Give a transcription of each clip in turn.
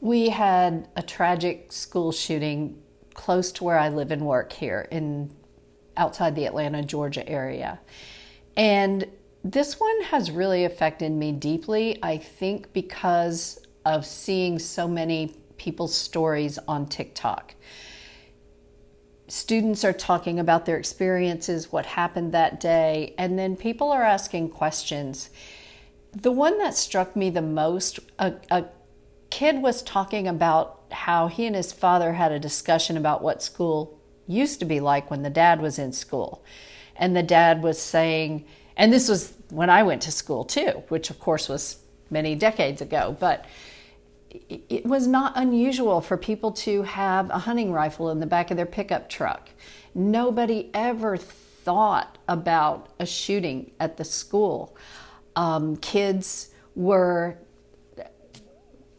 We had a tragic school shooting close to where I live and work here outside the Atlanta, Georgia area. And this one has really affected me deeply, I think because of seeing so many people's stories on TikTok. Students are talking about their experiences, what happened that day, and then people are asking questions. The one that struck me the most, a kid was talking about how he and his father had a discussion about what school used to be like when the dad was in school. And the dad was saying, and this was when I went to school too, which of course was many decades ago, but it was not unusual for people to have a hunting rifle in the back of their pickup truck. Nobody ever thought about a shooting at the school. Kids were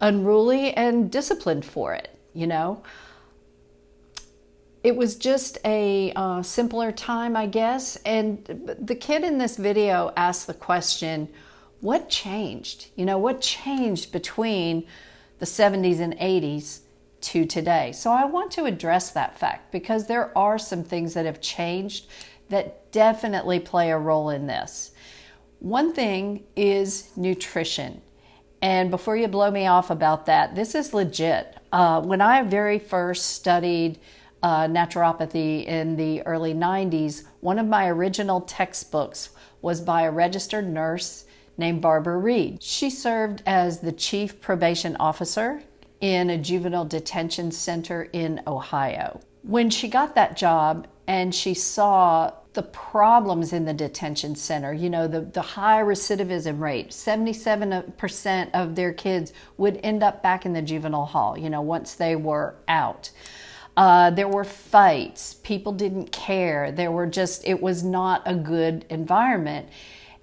unruly and disciplined for it, you know. It was just a simpler time, I guess. And the kid in this video asked the question, what changed? You know, what changed between the 70s and 80s to today? So I want to address that fact because there are some things that have changed that definitely play a role in this. One thing is nutrition. And before you blow me off about that, this is legit. When I very first studied naturopathy in the early 90s, one of my original textbooks was by a registered nurse named Barbara Reed. She served as the chief probation officer in a juvenile detention center in Ohio. When she got that job and she saw the problems in the detention center, you know, the high recidivism rate, 77% of their kids would end up back in the juvenile hall, you know, once they were out. There were fights, people didn't care, it was not a good environment.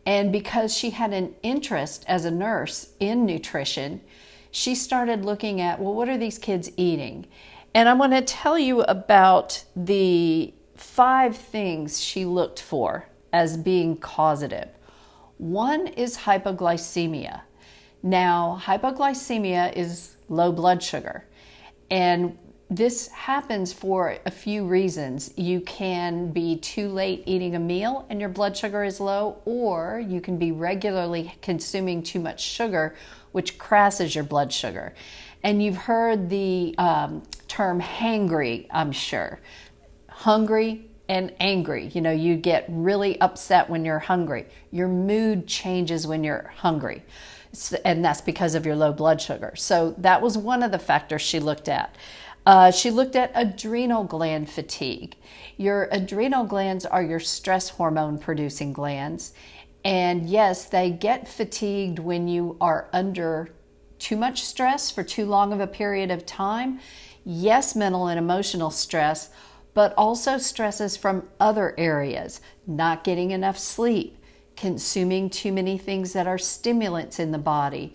And because she had an interest as a nurse in nutrition, she started looking at, well, what are these kids eating? And I'm going to tell you about the 5 things she looked for as being causative. One is hypoglycemia. Now, hypoglycemia is low blood sugar. And this happens for a few reasons. You can be too late eating a meal and your blood sugar is low, or you can be regularly consuming too much sugar, which crashes your blood sugar. And you've heard the term hangry, I'm sure. Hungry and angry. You know, you get really upset when you're hungry. Your mood changes when you're hungry. And that's because of your low blood sugar. So that was one of the factors she looked at. She looked at adrenal gland fatigue. Your adrenal glands are your stress hormone producing glands. And yes, they get fatigued when you are under too much stress for too long of a period of time. Yes, mental and emotional stress, but also stresses from other areas, not getting enough sleep, consuming too many things that are stimulants in the body,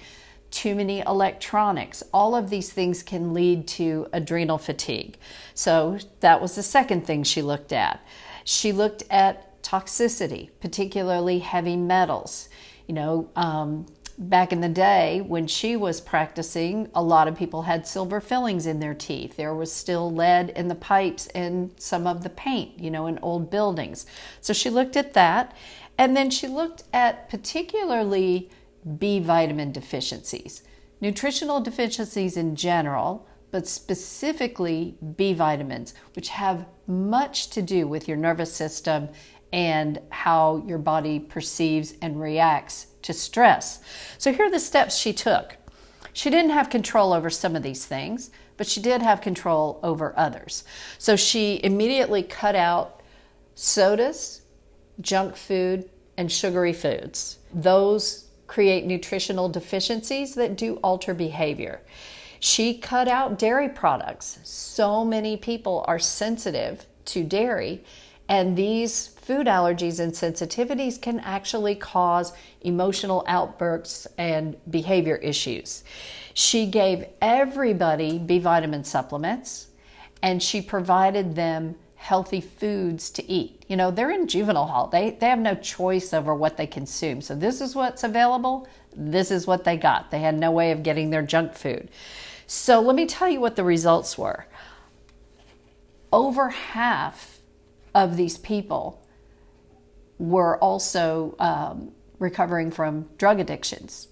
too many electronics. All of these things can lead to adrenal fatigue. So that was the second thing she looked at. She looked at toxicity, particularly heavy metals. You know, back in the day when she was practicing, a lot of people had silver fillings in their teeth. There was still lead in the pipes and some of the paint, you know, in old buildings. So she looked at that. And then she looked at particularly B vitamin deficiencies, nutritional deficiencies in general, but specifically B vitamins, which have much to do with your nervous system and how your body perceives and reacts to stress. So here are the steps she took. She didn't have control over some of these things, but she did have control over others. So she immediately cut out sodas, junk food, and sugary foods. Those create nutritional deficiencies that do alter behavior. She cut out dairy products. So many people are sensitive to dairy, and these food allergies and sensitivities can actually cause emotional outbursts and behavior issues. She gave everybody B vitamin supplements, and she provided them healthy foods to eat. You know, they're in juvenile hall. They have no choice over what they consume. So this is what's available. This is what they got. They had no way of getting their junk food. So let me tell you what the results were. Over half of these people were also recovering from drug addictions.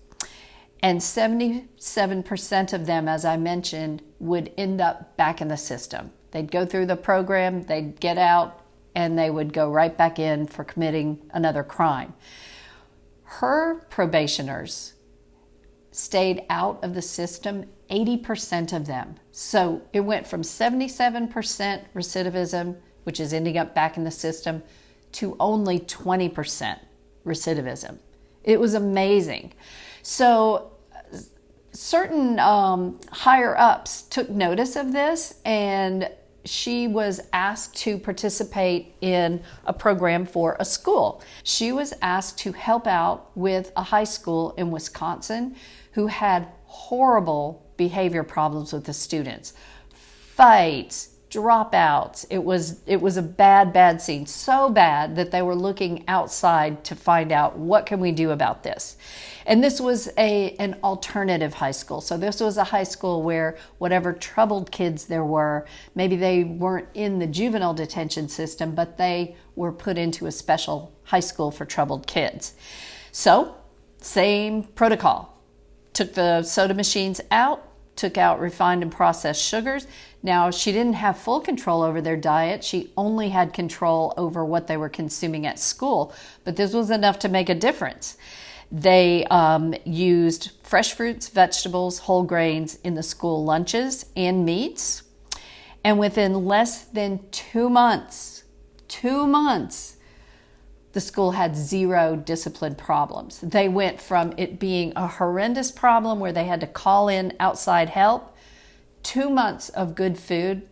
And 77% of them, as I mentioned, would end up back in the system. They'd go through the program, they'd get out, and they would go right back in for committing another crime. Her probationers stayed out of the system, 80% of them. So it went from 77% recidivism, which is ending up back in the system, to only 20% recidivism. It was amazing. So certain higher ups took notice of this, and she was asked to participate in a program for a school. She was asked to help out with a high school in Wisconsin who had horrible behavior problems with the students. Fights, dropouts. It was a bad scene. So bad that they were looking outside to find out what can we do about this. And this was an alternative high school. So this was a high school where whatever troubled kids there were, maybe they weren't in the juvenile detention system, but they were put into a special high school for troubled kids. So same protocol. Took the soda machines out, took out refined and processed sugars. Now, she didn't have full control over their diet. She only had control over what they were consuming at school, but this was enough to make a difference. They used fresh fruits, vegetables, whole grains in the school lunches and meats. And within less than 2 months, the school had 0 discipline problems. They went from it being a horrendous problem where they had to call in outside help, 2 months of good food,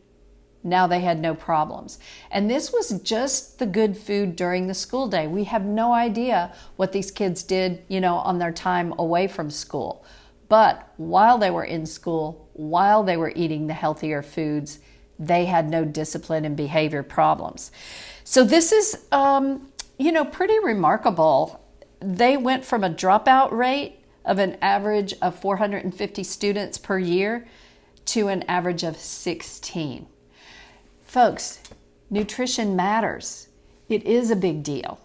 now they had no problems. And this was just the good food during the school day. We have no idea what these kids did, on their time away from school. But while they were in school, while they were eating the healthier foods, they had no discipline and behavior problems. So this is, pretty remarkable. They went from a dropout rate of an average of 450 students per year to an average of 16. Folks, nutrition matters. It is a big deal.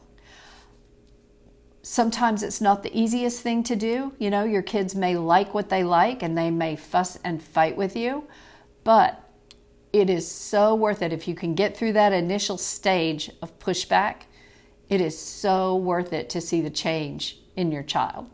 Sometimes it's not the easiest thing to do. Your kids may like what they like and they may fuss and fight with you, but it is so worth it. If you can get through that initial stage of pushback, it is so worth it to see the change in your child.